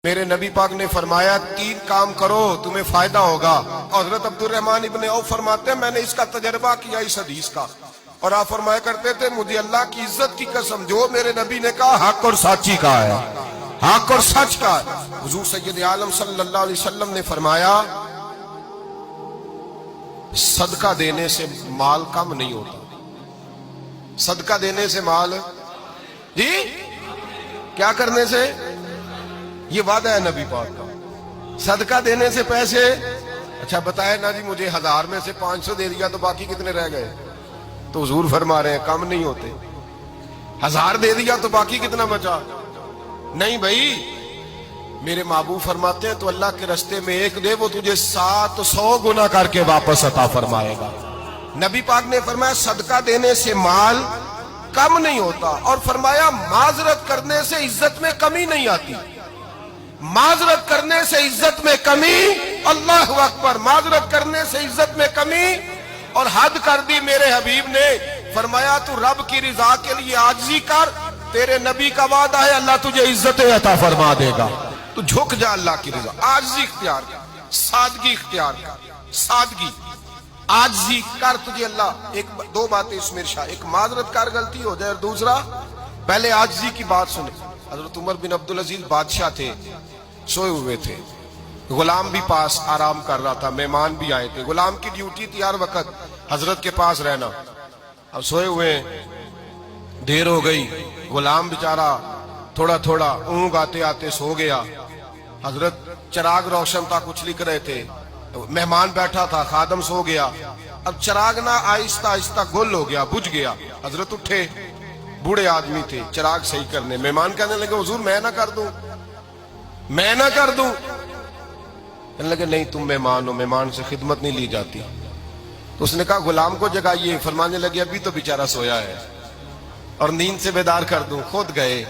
میرے نبی پاک نے فرمایا 3 کام کرو تمہیں فائدہ ہوگا. حضرت عبد الرحمن ابن عوف فرماتے ہیں میں نے اس کا تجربہ کیا اس حدیث کا, اور آپ فرمایا کرتے تھے مجھے اللہ کی عزت کی قسم جو میرے نبی نے کہا حق اور سچی کا ہے, حق اور سچ کا ہے. حضور سید عالم صلی اللہ علیہ وسلم نے فرمایا صدقہ دینے سے مال کم نہیں ہوتا. صدقہ دینے سے مال جی کیا کرنے سے, یہ وعدہ ہے نبی پاک کا. صدقہ دینے سے پیسے, اچھا بتائے نا جی مجھے 1000 میں سے 500 دے دیا تو باقی کتنے رہ گئے, تو حضور فرما رہے ہیں کم نہیں ہوتے. 1000 دے دیا تو باقی کتنا بچا, نہیں بھائی. میرے محبوب فرماتے ہیں تو اللہ کے رستے میں 1 دے وہ تجھے 700 گنا کر کے واپس عطا فرمائے گا. نبی پاک نے فرمایا صدقہ دینے سے مال کم نہیں ہوتا, اور فرمایا معذرت کرنے سے عزت میں کمی نہیں آتی. معذرت کرنے سے عزت میں کمی, اللہ اکبر, معذرت کرنے سے عزت میں کمی. اور حد کر دی میرے حبیب نے, فرمایا تو رب کی رضا کے لیے عاجزی کر, تیرے نبی کا وعدہ ہے اللہ تجھے عزت عطا فرما دے گا. تو جھک جا اللہ کی رضا, عاجزی اختیار کر, سادگی اختیار کر, سادگی عاجزی کر, تجھے اللہ 2 باتیں اس میں ارشاد, ایک معذرت کر غلطی ہو جائے, اور دوسرا پہلے عاجزی کی بات سنے. حضرت عمر بن عبدالعزیز بادشاہ تھے, سوئے ہوئے تھے, غلام بھی پاس آرام کر رہا تھا, مہمان بھی آئے تھے. غلام کی ڈیوٹی تھی ہر وقت حضرت کے پاس رہنا. اب سوئے ہوئے, دیر ہو گئی, غلام بیچارہ تھوڑا تھوڑا اونگ آتے آتے سو گیا. حضرت چراغ روشن تھا, کچھ لکھ رہے تھے, مہمان بیٹھا تھا, خادم سو گیا. اب چراغ نہ آہستہ آہستہ گل ہو گیا, بجھ گیا. حضرت اٹھے, بوڑھے آدمی تھے, چراغ صحیح کرنے. مہمان کہنے لگے حضور میں نہ کر دوں, میں نہ کر دوں. کہنے لگے نہیں تم مہمان ہو, مہمان سے خدمت نہیں لی جاتی. تو اس نے کہا غلام کو جگائیے. فرمانے لگے ابھی تو بیچارہ سویا ہے اور نیند سے بیدار کر دوں. خود گئے,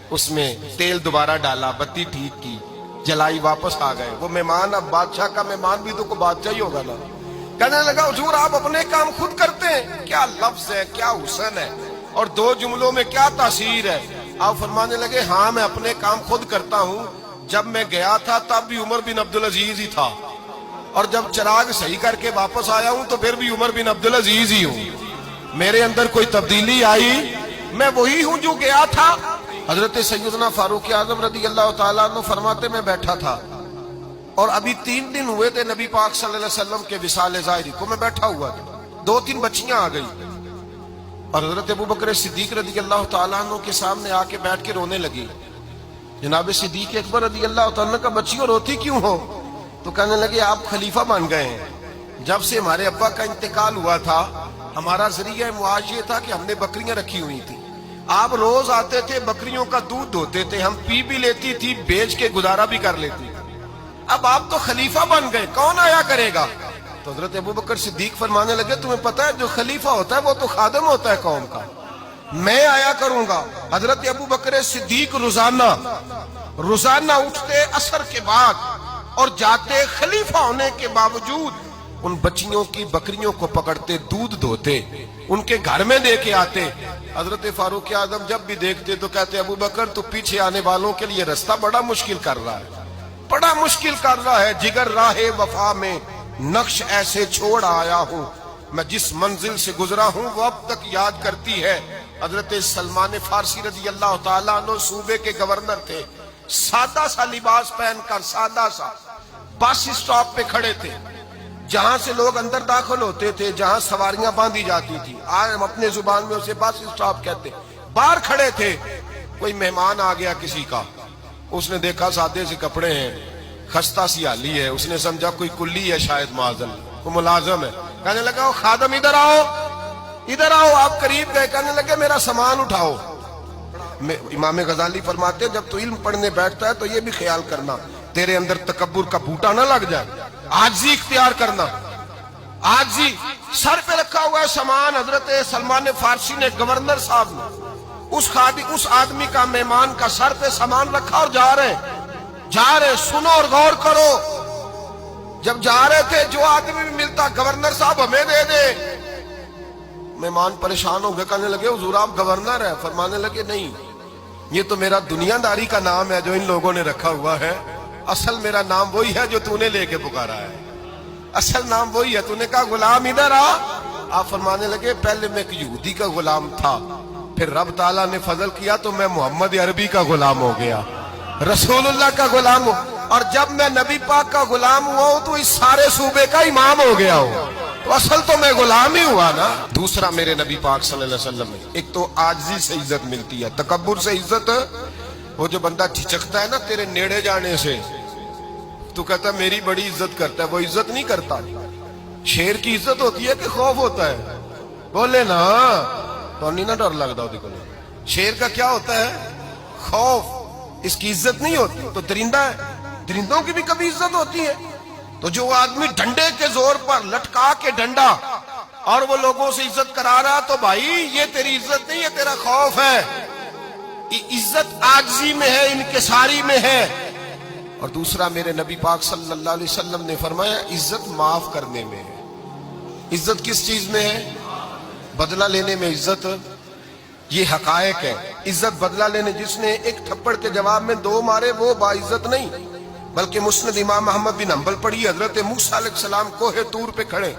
اس میں تیل دوبارہ ڈالا, بتی ٹھیک کی, جلائی, واپس آ گئے. وہ مہمان, اب بادشاہ کا مہمان بھی تو کوئی بادشاہ ہی ہوگا نا. کہنے لگا حضور آپ اپنے کام خود کرتے ہیں, کیا لفظ ہے, کیا حسن ہے, اور 2 جملوں میں کیا تاثیر ہے. آپ فرمانے لگے ہاں میں اپنے کام خود کرتا ہوں. جب میں گیا تھا تب بھی عمر بن عبدالعزیز ہی تھا, اور جب چراغ صحیح کر کے واپس آیا ہوں تو پھر بھی عمر بن عبدالعزیز ہی ہوں. میرے اندر کوئی تبدیلی آئی, میں وہی ہوں جو گیا تھا. حضرت سیدنا فاروق اعظم رضی اللہ تعالیٰ عنہ فرماتے میں بیٹھا تھا, اور ابھی 3 دن ہوئے تھے نبی پاک صلی اللہ علیہ وسلم کے وصال ظاہری کو. میں بیٹھا ہوا تھا, 2-3 بچیاں آ گئی, اور حضرت ابوبکر صدیق رضی اللہ تعالیٰ عنہ کے سامنے آ کے بیٹھ کے رونے لگی. جناب صدیق اکبر رضی اللہ تعالیٰ عنہ کا بچیوں روتی کیوں ہو؟ تو کہنے لگے آپ خلیفہ بن گئے ہیں. جب سے ہمارے ابا کا انتقال ہوا تھا ہمارا ذریعہ معاش یہ تھا کہ ہم نے بکریاں رکھی ہوئی تھی. آپ روز آتے تھے, بکریوں کا دودھ دھوتے تھے, ہم پی بھی لیتی تھی, بیچ کے گزارا بھی کر لیتی. اب آپ تو خلیفہ بن گئے, کون آیا کرے گا؟ تو حضرت ابوبکر صدیق فرمانے لگے تمہیں پتہ ہے جو خلیفہ ہوتا ہے وہ تو خادم ہوتا ہے قوم کا, میں آیا کروں گا. حضرت ابوبکر صدیق روزانہ اٹھتے عصر کے بعد اور جاتے, خلیفہ ہونے کے باوجود ان بچیوں کی بکریوں کو پکڑتے, دودھ دھوتے, ان کے گھر میں دے کے آتے. حضرت فاروق اعظم جب بھی دیکھتے تو کہتے ابوبکر تو پیچھے آنے والوں کے لیے رستہ بڑا مشکل کر رہا ہے, بڑا مشکل کر رہا ہے. جگر راہ وفا میں نقش ایسے چھوڑ آیا ہوں, میں جس منزل سے گزرا ہوں وہ اب تک یاد کرتی ہے. حضرت سلمان فارسی رضی اللہ تعالیٰ عنہ صوبے کے گورنر تھے, سادہ سا لباس پہن کر, سادہ سا, بس اسٹاپ پہ کھڑے تھے, جہاں سے لوگ اندر داخل ہوتے تھے, جہاں سواریاں باندھی جاتی تھی, آج ہم اپنے زبان میں اسے بس اسٹاپ کہتے. باہر کھڑے تھے, کوئی مہمان آ گیا کسی کا, اس نے دیکھا سادے سے کپڑے ہیں, خستہ سی حالی ہے, اس نے سمجھا کوئی کلی ہے شاید, معاذاللہ کوئی ملازم ہے. کہنے لگا خادم ادھر آؤ, ادھر آؤ. آپ قریب گئے, کہنے لگے میرا سامان اٹھاؤ. امام غزالی فرماتے ہیں جب تو علم پڑھنے بیٹھتا ہے تو یہ بھی خیال کرنا تیرے اندر تکبر کا بوٹا نہ لگ جائے, عاجزی اختیار کرنا, عاجزی. سر پہ رکھا ہوا ہے سامان, حضرت سلمان فارسی نے, گورنر صاحب نے, اس آدمی کا, مہمان کا سر پہ سامان رکھا اور جا رہے. سنو اور غور کرو. جب جا رہے تھے جو آدمی بھی ملتا گورنر صاحب ہمیں دے دے. مہمان پریشان ہو گئے, کہنے لگے حضور آپ گورنر ہیں؟ فرمانے لگے نہیں, یہ تو میرا دنیا داری کا نام ہے جو ان لوگوں نے رکھا ہوا ہے، اصل میرا نام وہی ہے جو تو نے لے کے پکارا ہے، اصل نام وہی ہے۔ تو نے کہا غلام ادھر آ، آپ فرمانے لگے پہلے میں ایک یہودی کا غلام تھا، پھر رب تعالیٰ نے فضل کیا تو میں محمد عربی کا غلام ہو گیا، رسول اللہ کا غلام ہوں، اور جب میں نبی پاک کا غلام ہوا ہوں تو اس سارے صوبے کا امام ہو گیا ہوں، تو اصل تو میں غلام ہی ہوا نا۔ دوسرا میرے نبی پاک صلی اللہ علیہ وسلم میں ایک تو عاجزی سے عزت ملتی ہے، تکبر سے عزت، وہ جو بندہ جھجکتا ہے نا تیرے نیڑے جانے سے، تو کہتا ہے میری بڑی عزت کرتا ہے، وہ عزت نہیں کرتا۔ شیر کی عزت ہوتی ہے کہ خوف ہوتا ہے؟ بولے نا، تو نہیں نہ ڈر لگتا ہوتی کو۔ شیر کا کیا ہوتا ہے؟ خوف، اس کی عزت نہیں ہوتی۔ تو درندہ ہے، درندوں کی بھی کبھی عزت ہوتی ہے؟ تو جو آدمی ڈنڈے کے زور پر لٹکا کے ڈنڈا اور وہ لوگوں سے عزت کرا رہا، تو بھائی یہ تیری عزت نہیں ہے، تیرا خوف ہے۔ عزت عاجزی میں ہے، انکساری میں ہے۔ اور دوسرا میرے نبی پاک صلی اللہ علیہ وسلم نے فرمایا عزت معاف کرنے میں ہے۔ عزت کس چیز میں ہے؟ بدلہ لینے میں عزت۔ یہ حقائق ہے، عزت بدلہ لینے، جس نے ایک تھپڑ کے جواب میں 2 مارے وہ باعزت نہیں، بلکہ مسند امام احمد بن حنبل پڑھی، حضرت موسیٰ علیہ السلام کوہ طور پہ کھڑے،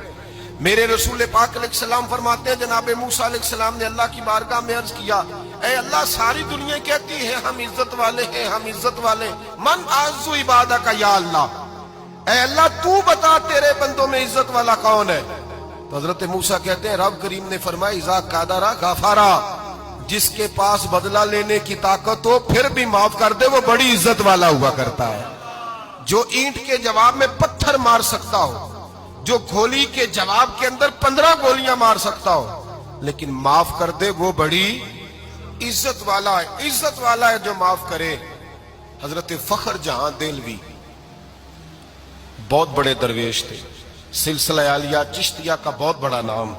میرے رسول پاک علیہ السلام فرماتے ہیں جناب موسیٰ علیہ السلام نے اللہ کی بارگاہ میں عرض کیا، اے اللہ ساری دنیا کہتی ہے ہم عزت والے ہیں، ہم عزت والے، من اعز عبادک یا اللہ، اے اللہ تو بتا تیرے بندوں میں عزت والا کون ہے؟ تو حضرت موسیٰ کہتے ہیں رب کریم نے فرمایا اذا قادرا غفارا، جس کے پاس بدلہ لینے کی طاقت ہو پھر بھی معاف کر دے وہ بڑی عزت والا ہوا کرتا ہے۔ جو اینٹ کے جواب میں پتھر مار سکتا ہو، جو گولی کے جواب کے اندر 15 گولیاں مار سکتا ہو، لیکن معاف کر دے وہ بڑی عزت والا ہے۔ عزت والا ہے جو معاف کرے۔ حضرت فخر جہاں دہلوی بہت بڑے درویش تھے، سلسلہ عالیہ چشتیہ کا بہت بڑا نام،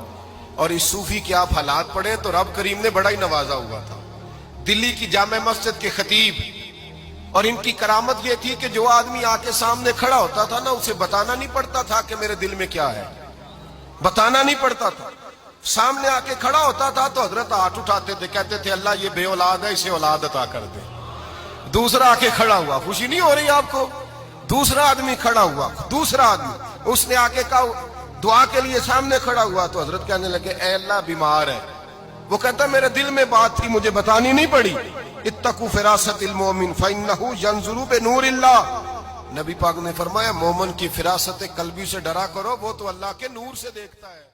اور اس صوفی کے آپ حالات پڑھیں تو رب کریم نے بڑا ہی نوازا ہوا تھا۔ دلی کی جامع مسجد کے خطیب، اور ان کی کرامت یہ تھی کہ جو آدمی آ کے سامنے کھڑا ہوتا تھا نا اسے بتانا نہیں پڑتا تھا کہ میرے دل میں کیا ہے، بتانا نہیں پڑتا تھا۔ سامنے آ کے کھڑا ہوتا تھا تو حضرت ہاتھ اٹھاتے تھے، کہتے تھے اللہ یہ بے اولاد ہے اسے اولاد عطا کر دے۔ دوسرا آ کے کھڑا ہوا، خوشی نہیں ہو رہی آپ کو؟ دوسرا آدمی کھڑا ہوا، دوسرا آدمی، اس نے آ کے کہا دعا کے لیے سامنے کھڑا ہوا، تو حضرت کہنے لگے اے اللہ بیمار ہے، وہ کہتا میرے دل میں بات تھی مجھے بتانی نہیں پڑی، اتقوا فراست المومن فإنہ ینظر بنور اللہ، نبی پاک نے فرمایا مومن کی فراست قلبی سے ڈرا کرو، وہ تو اللہ کے نور سے دیکھتا ہے۔